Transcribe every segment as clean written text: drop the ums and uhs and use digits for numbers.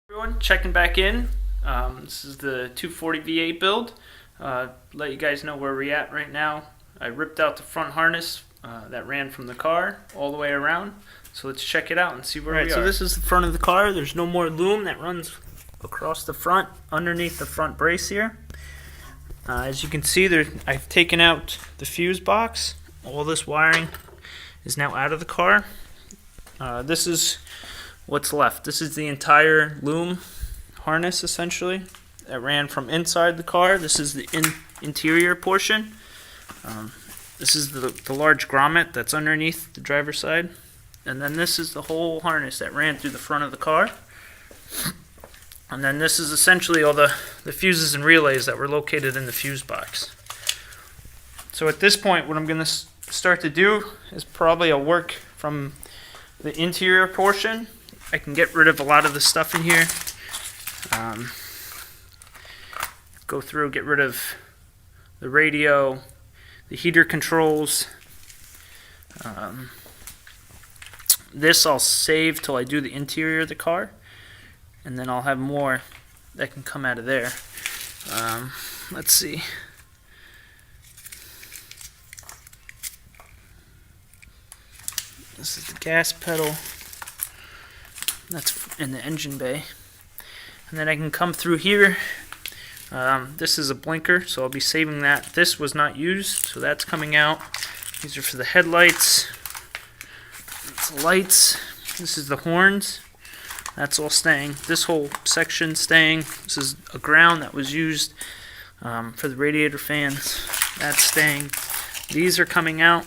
Everyone, checking back in. This is the 240 V8 build. Let you guys know where we're at right now. I ripped out the front harness that ran from the car all the way around. So let's check it out and see where we are. So this is the front of the car. There's no more loom that runs across the front underneath the front brace here. As you can see, I've taken out the fuse box. All this wiring is now out of the car. This is what's left. This is the entire loom harness essentially that ran from inside the car. This is the interior portion. This is the large grommet that's underneath the driver's side. And then this is the whole harness that ran through the front of the car. And then this is essentially all the fuses and relays that were located in the fuse box. So at this point, what I'm going to start to do is probably a work from the interior portion. I can get rid of a lot of the stuff in here. Go through, get rid of the radio, the heater controls. This I'll save till I do the interior of the car, and then I'll have more that can come out of there. Let's see. This is the gas pedal. That's in the engine bay. And then I can come through here. This is a blinker, so I'll be saving that. This was not used, so that's coming out. These are for the headlights. That's the lights. This is the horns. That's all staying. This whole section staying. This is a ground that was used for the radiator fans. That's staying. These are coming out.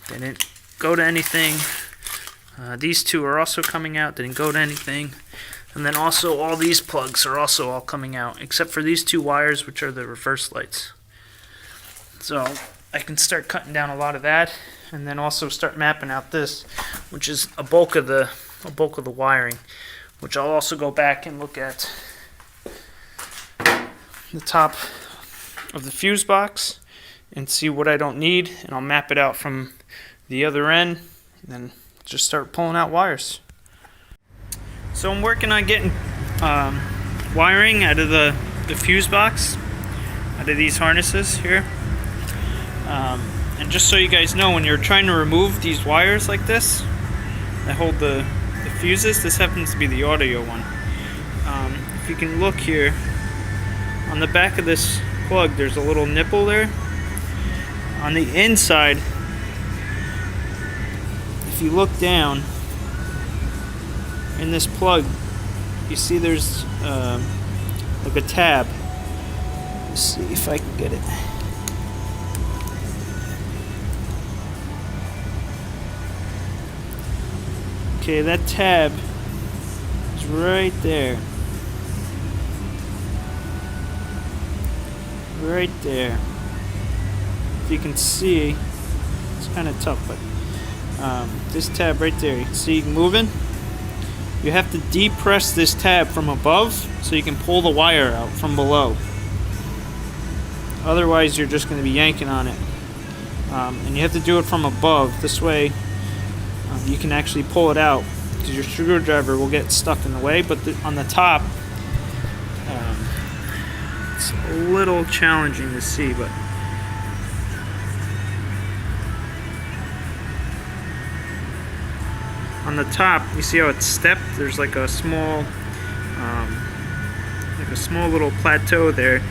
They didn't go to anything. These two are also coming out. Didn't go to anything. And then also all these plugs are also all coming out, except for these two wires, which are the reverse lights. So I can start cutting down a lot of that, and then also start mapping out this, which is a bulk of the wiring, which I'll also go back and look at the top of the fuse box and see what I don't need, and I'll map it out from the other end, and then just start pulling out wires. So I'm working on getting wiring out of the fuse box, out of these harnesses here. And just so you guys know, when you're trying to remove these wires like this that hold the fuses, this happens to be the audio one. If you can look here, on the back of this plug there's a little nipple there. On the inside, if you look down in this plug, you see there's like a tab. Let's see if I can get it. Okay, that tab is right there. Right there. If you can see, it's kind of tough, but this tab right there, you can see moving. You have to depress this tab from above so you can pull the wire out from below. Otherwise, you're just going to be yanking on it. And you have to do it from above. This way, you can actually pull it out, because your screwdriver will get stuck in the way. But on the top, it's a little challenging to see, but on the top, you see how it's stepped? There's like a small little plateau there.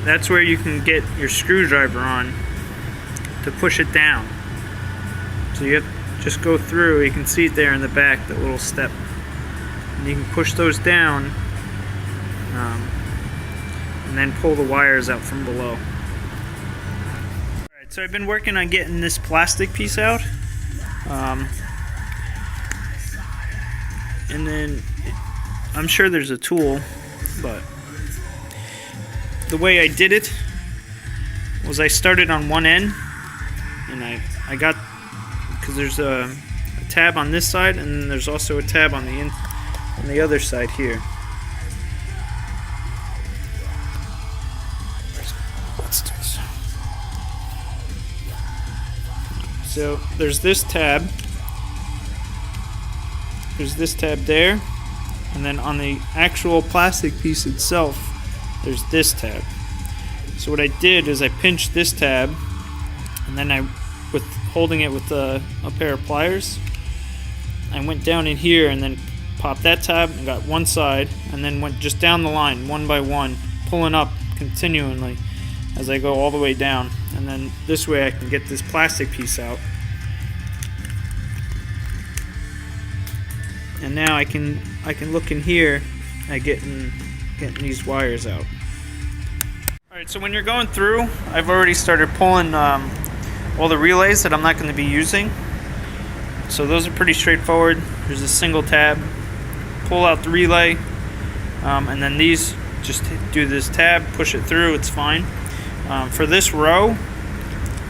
That's where you can get your screwdriver on to push it down. So you have to just go through. You can see it there in the back, that little step. And you can push those down and then pull the wires out from below. Alright, so I've been working on getting this plastic piece out. And then I'm sure there's a tool, but the way I did it was I started on one end, and I got, because there's a tab on this side, and then there's also a tab on the other side here. Let's do this. So there's this tab. There's this tab there. And then on the actual plastic piece itself, there's this tab. So what I did is I pinched this tab, and then with holding it with a pair of pliers, I went down in here and then popped that tab and got one side, and then went just down the line one by one, pulling up continually as I go all the way down. And then this way I can get this plastic piece out. And now I can look in here at getting these wires out. Alright, so when you're going through, I've already started pulling all the relays that I'm not going to be using. So those are pretty straightforward. There's a single tab, pull out the relay, and then these, just do this tab, push it through, it's fine. For this row,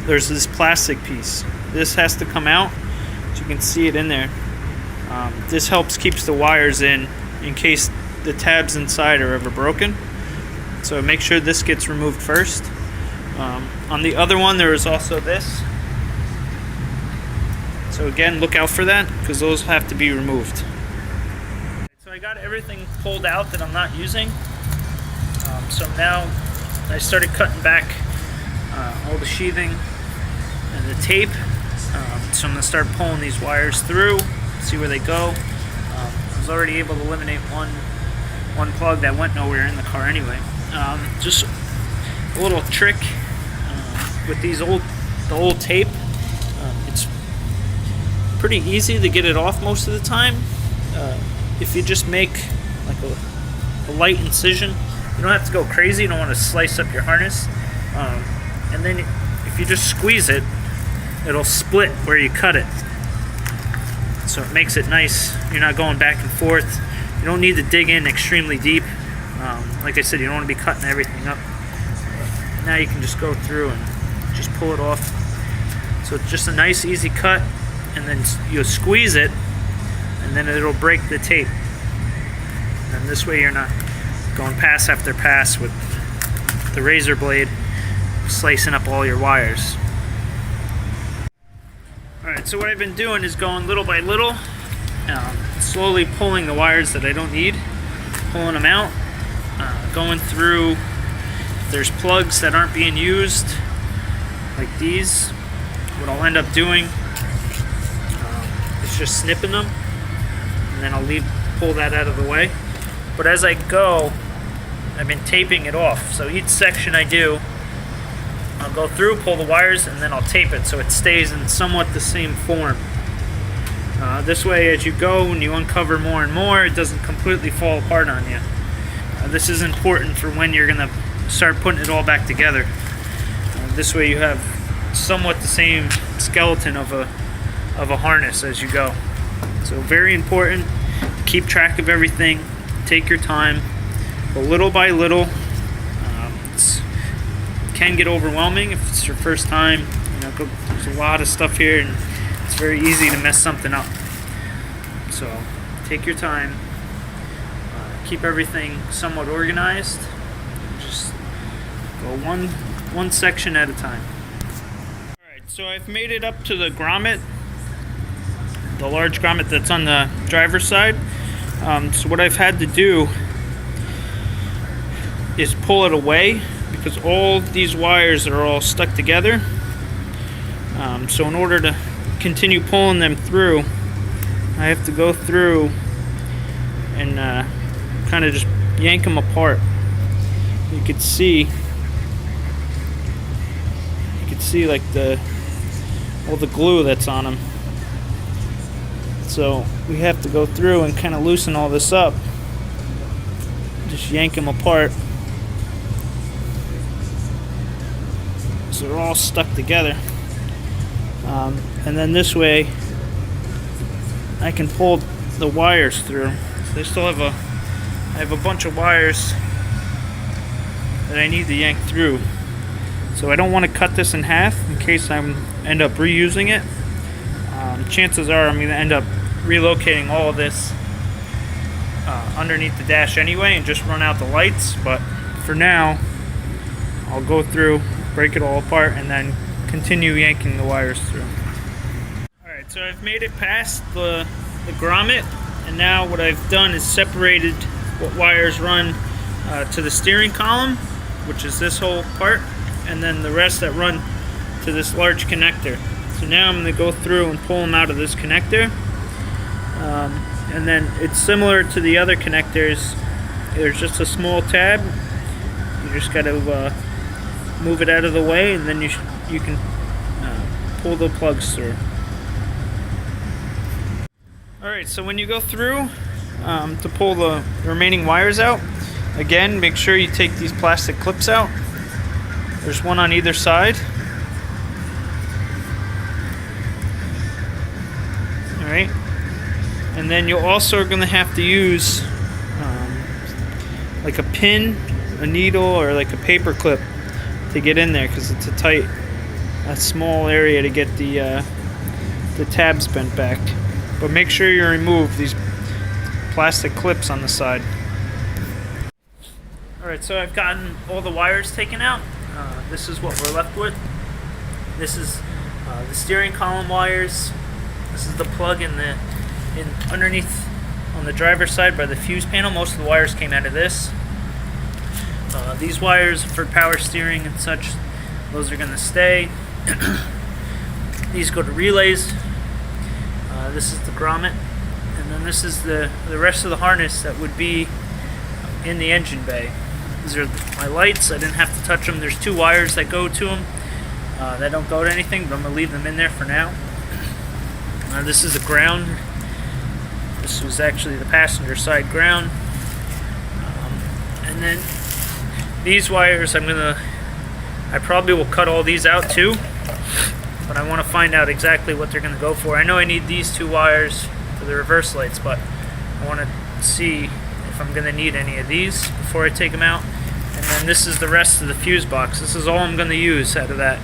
there's this plastic piece. This has to come out, so you can see it in there. This keeps the wires in case the tabs inside are ever broken. So make sure this gets removed first. On the other one, there is also this. So again, look out for that, because those have to be removed. So I got everything pulled out that I'm not using. So now I started cutting back all the sheathing and the tape. So I'm going to start pulling these wires through, see where they go. I was already able to eliminate one plug that went nowhere in the car anyway. Just a little trick with the old tape. It's pretty easy to get it off most of the time. If you just make like a light incision, you don't have to go crazy. You don't want to slice up your harness. And then if you just squeeze it, it'll split where you cut it. So it makes it nice. You're not going back and forth. You don't need to dig in extremely deep. Like I said, you don't want to be cutting everything up. Now you can just go through and just pull it off. So it's just a nice easy cut, and then you'll squeeze it, and then it'll break the tape. And this way you're not going pass after pass with the razor blade slicing up all your wires. Alright, so what I've been doing is going little by little, slowly pulling the wires that I don't need, pulling them out, going through. If there's plugs that aren't being used, like these, what I'll end up doing is just snipping them, and then I'll pull that out of the way. But as I go, I've been taping it off. So each section I do, I'll go through, pull the wires, and then I'll tape it so it stays in somewhat the same form. This way, as you go and you uncover more and more, it doesn't completely fall apart on you. This is important for when you're going to start putting it all back together. This way you have somewhat the same skeleton of a harness as you go. So very important. Keep track of everything. Take your time. But little by little, it can get overwhelming if it's your first time. There's a lot of stuff here, and it's very easy to mess something up. So take your time. Keep everything somewhat organized. Just go one section at a time. Alright, so I've made it up to the grommet, the large grommet that's on the driver's side. So what I've had to do is pull it away, because all these wires are all stuck together. So in order to continue pulling them through, I have to go through and kind of just yank them apart. You could see like all the glue that's on them. So we have to go through and kind of loosen all this up. Just yank them apart. So they're all stuck together. And then this way I can pull the wires through. So I have a bunch of wires that I need to yank through. So I don't want to cut this in half in case I end up reusing it. Chances are I'm going to end up relocating all of this underneath the dash anyway and just run out the lights. But for now, I'll go through, break it all apart, and then continue yanking the wires through. Alright, so I've made it past the grommet, and now what I've done is separated what wires run to the steering column, which is this whole part, and then the rest that run to this large connector. So now I'm going to go through and pull them out of this connector. And then it's similar to the other connectors. There's just a small tab. You just got to move it out of the way, and then you can pull the plugs through. Alright, so when you go through to pull the remaining wires out, again, make sure you take these plastic clips out. There's one on either side. Alright, and then you also are going to have to use like a pin, a needle, or like a paper clip to get in there, because it's a small area to get the tabs bent back. But make sure you remove these plastic clips on the side. Alright, so I've gotten all the wires taken out. This is what we're left with. This is the steering column wires. This is the plug in underneath on the driver's side by the fuse panel. Most of the wires came out of this. These wires for power steering and such, those are going to stay. These go to relays. This is the grommet, and then this is the rest of the harness that would be in the engine bay. These are my lights. I didn't have to touch them. There's 2 wires that go to them. That don't go to anything, but I'm going to leave them in there for now. This is the ground. This was actually the passenger side ground. And then these wires, I probably will cut all these out too, but I want to find out exactly what they're going to go for. I know I need these 2 wires for the reverse lights, but I want to see if I'm going to need any of these before I take them out. And then this is the rest of the fuse box. This is all I'm going to use out of that.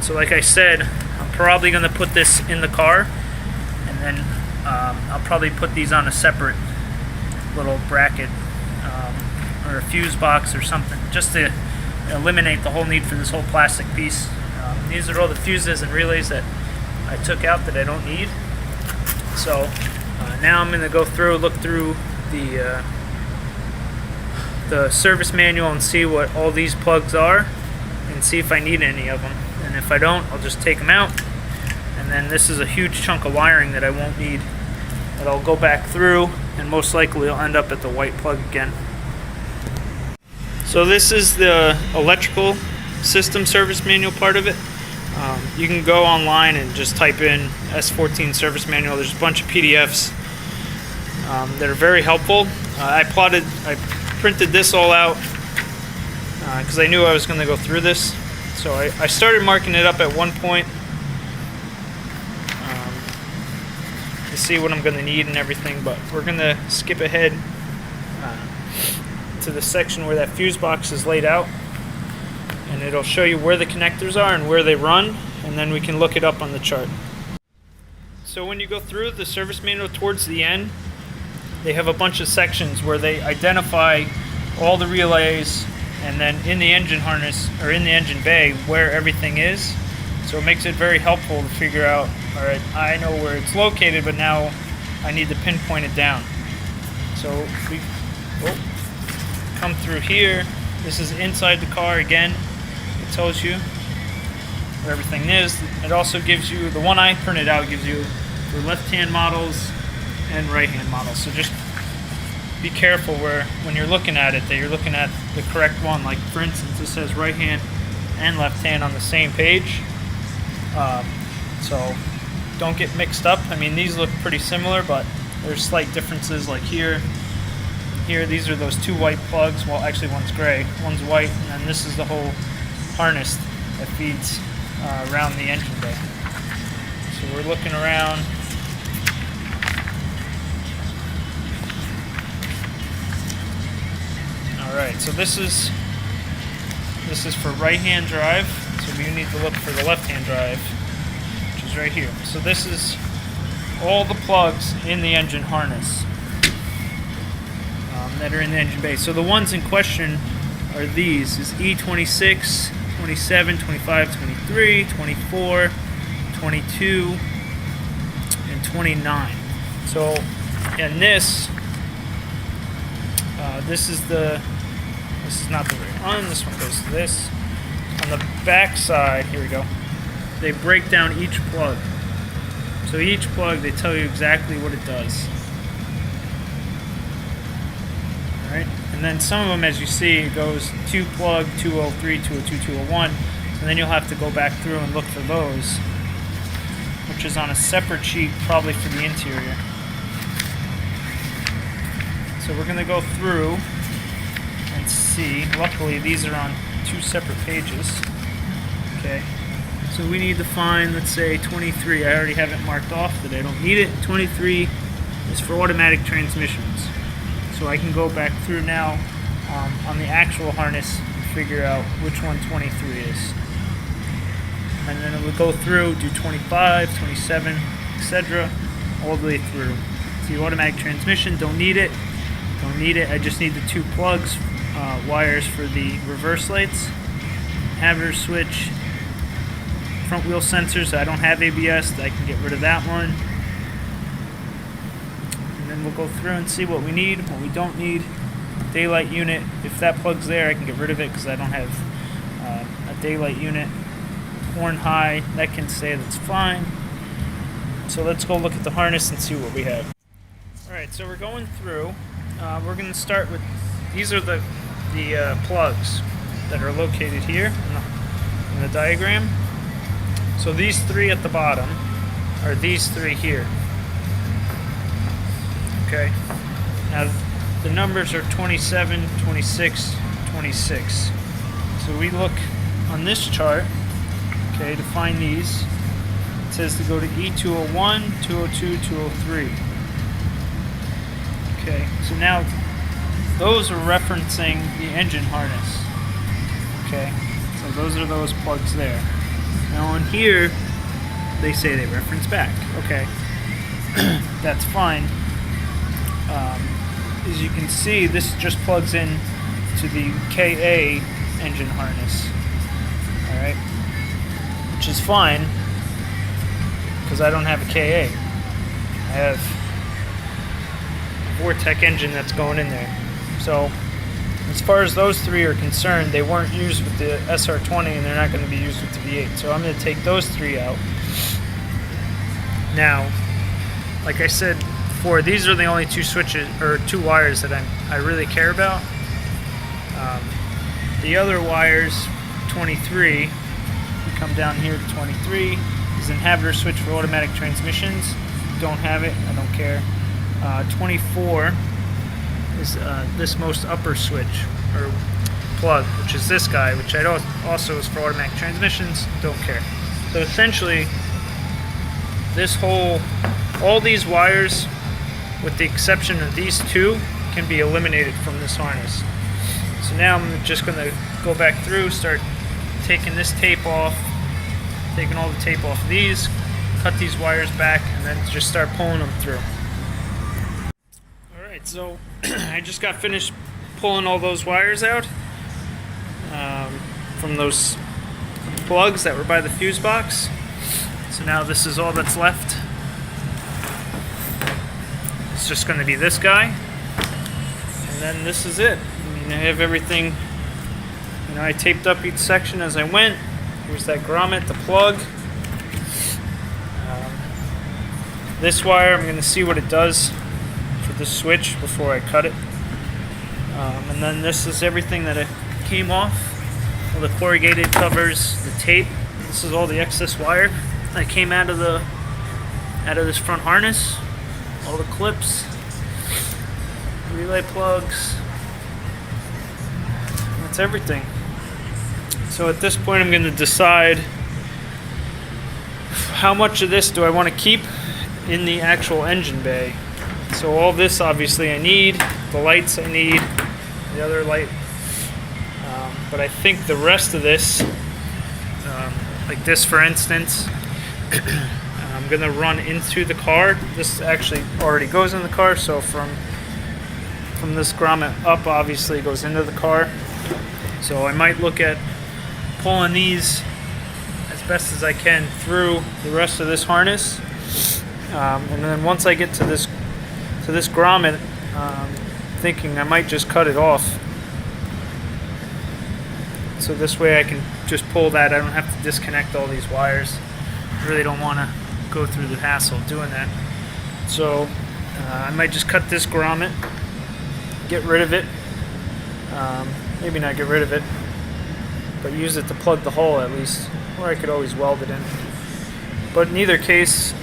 So like I said, I'm probably going to put this in the car, and then I'll probably put these on a separate little bracket or a fuse box or something, just to eliminate the whole need for this whole plastic piece. These are all the fuses and relays that I took out that I don't need. So now I'm going to go through, look through the service manual and see what all these plugs are, and see if I need any of them. And if I don't, I'll just take them out. And then this is a huge chunk of wiring that I won't need, that I'll go back through, and most likely I'll end up at the white plug again. So this is the electrical system service manual part of it. You can go online and just type in S14 service manual. There's a bunch of PDFs that are very helpful. I printed this all out because I knew I was going to go through this. So I started marking it up at one point to see what I'm going to need and everything, but we're going to skip ahead to the section where that fuse box is laid out, and it'll show you where the connectors are and where they run, and then we can look it up on the chart. So when you go through the service manual towards the end, they have a bunch of sections where they identify all the relays, and then in the engine harness, or in the engine bay, where everything is. So it makes it very helpful to figure out, alright, I know where it's located, but now I need to pinpoint it down. So we come through here. This is inside the car again. It tells you where everything is. It also gives you, the one I printed out gives you the left-hand models and right-hand models. So just be careful when you're looking at it, that you're looking at the correct one. Like for instance, it says right hand and left hand on the same page. So don't get mixed up. I mean, these look pretty similar, but there's slight differences. Like here, these are those 2 white plugs. Well, actually one's gray, one's white, and then this is the whole harness that feeds around the engine bay. So we're looking around. Alright, so this is for right-hand drive, so we need to look for the left-hand drive, which is right here. So this is all the plugs in the engine harness that are in the engine bay. So the ones in question are these, is E26, 27, 25, 23, 24, 22, and 29. So, and this is not the right one. This one goes to this. On the back side, here we go. They break down each plug. So each plug, they tell you exactly what it does. All right, and then some of them, as you see, it goes 2 plug, 203, 202, 201. And then you'll have to go back through and look for those, which is on a separate sheet, probably for the interior. So we're going to go through and see. Luckily, these are on 2 separate pages. Okay. So we need to find, let's say, 23. I already have it marked off that I don't need it. 23 is for automatic transmissions. So I can go back through now on the actual harness and figure out which one 23 is. And then it will go through, do 25, 27, etc. all the way through. See, automatic transmission, don't need it. Don't need it. I just need the 2 plugs, wires for the reverse lights, inverter switch, front wheel sensors. I don't have ABS, I can get rid of that one. And then we'll go through and see what we need, what we don't need. Daylight unit, if that plug's there, I can get rid of it because I don't have a daylight unit. Horn high, that can stay, that's fine. So let's go look at the harness and see what we have. Alright, so we're going through. We're going to start with, these are the plugs that are located here in the diagram. So these 3 at the bottom are these 3 here. Okay. Now the numbers are 27, 26, 26. So we look on this chart, okay, to find these. It says to go to E201, 202, 203. Okay, so now those are referencing the engine harness. Okay, so those are those plugs there. Now on here, they say they reference back. Okay, that's fine. As you can see, this just plugs in to the KA engine harness. Alright, which is fine because I don't have a KA. I have a Vortec engine that's going in there. So as far as those 3 are concerned, they weren't used with the SR20 and they're not going to be used with the V8. So I'm going to take those 3 out. Now, like I said before, these are the only 2 switches or 2 wires that I really care about. The other wires, 23, we come down here to 23, is an inverter switch for automatic transmissions. Don't have it, I don't care. 24 is this most upper switch or plug, which is this guy, which I also is for automatic transmissions. Don't care. So essentially, this all these wires, with the exception of these 2, can be eliminated from this harness. So now I'm just going to go back through, start taking this tape off, taking all the tape off these, cut these wires back, and then just start pulling them through. Alright, so I just got finished pulling all those wires out from those plugs that were by the fuse box. So now this is all that's left. It's just going to be this guy, and then this is it. I mean, I have everything. You know, I taped up each section as I went. Here's that grommet, the plug. This wire, I'm going to see what it does for the switch before I cut it. And then this is everything that it came off. All the corrugated covers, the tape. This is all the excess wire that came out of this front harness. All the clips, relay plugs. That's everything. So at this point, I'm going to decide how much of this do I want to keep in the actual engine bay. So all this obviously I need, the lights I need, the other light, but I think the rest of this, like this for instance, I'm going to run into the car. This actually already goes in the car, so from this grommet up obviously goes into the car. So I might look at pulling these as best as I can through the rest of this harness, and then once I get to this grommet, thinking I might just cut it off, so this way I can just pull that. I don't have to disconnect all these wires. I really don't want to go through the hassle of doing that. So I might just cut this grommet, get rid of it, maybe not get rid of it, but use it to plug the hole at least, or I could always weld it in. But in either case,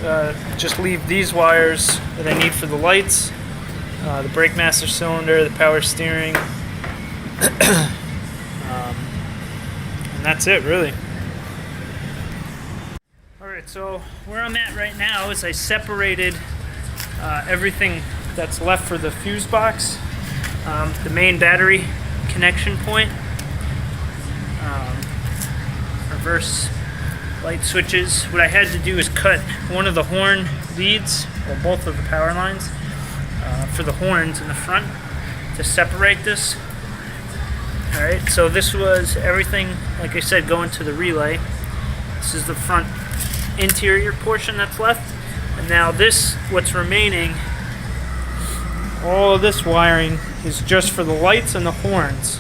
just leave these wires that I need for the lights, the brake master cylinder, the power steering, and that's it really. Alright, so where I'm at right now is I separated everything that's left for the fuse box, the main battery connection point, reverse light switches. What I had to do is cut one of the horn leads, or both of the power lines, for the horns in the front to separate this. Alright, so this was everything, like I said, going to the relay. This is the front interior portion that's left. And now this, what's remaining, all of this wiring is just for the lights and the horns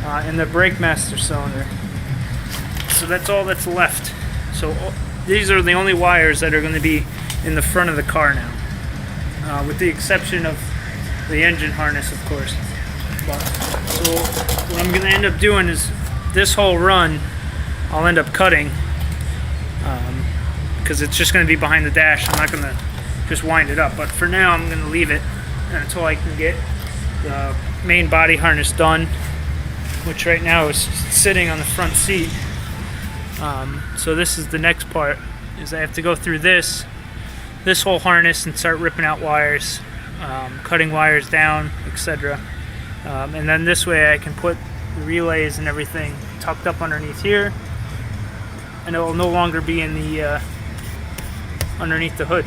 and the brake master cylinder. So that's all that's left. So these are the only wires that are going to be in the front of the car now, with the exception of the engine harness, of course. So what I'm going to end up doing is this whole run I'll end up cutting, because it's just going to be behind the dash. I'm not going to just wind it up, but for now I'm going to leave it until I can get the main body harness done, which right now is sitting on the front seat. So this is the next part, is I have to go through this whole harness and start ripping out wires, cutting wires down, etc. And then this way I can put the relays and everything tucked up underneath here, and it will no longer be in the underneath the hood.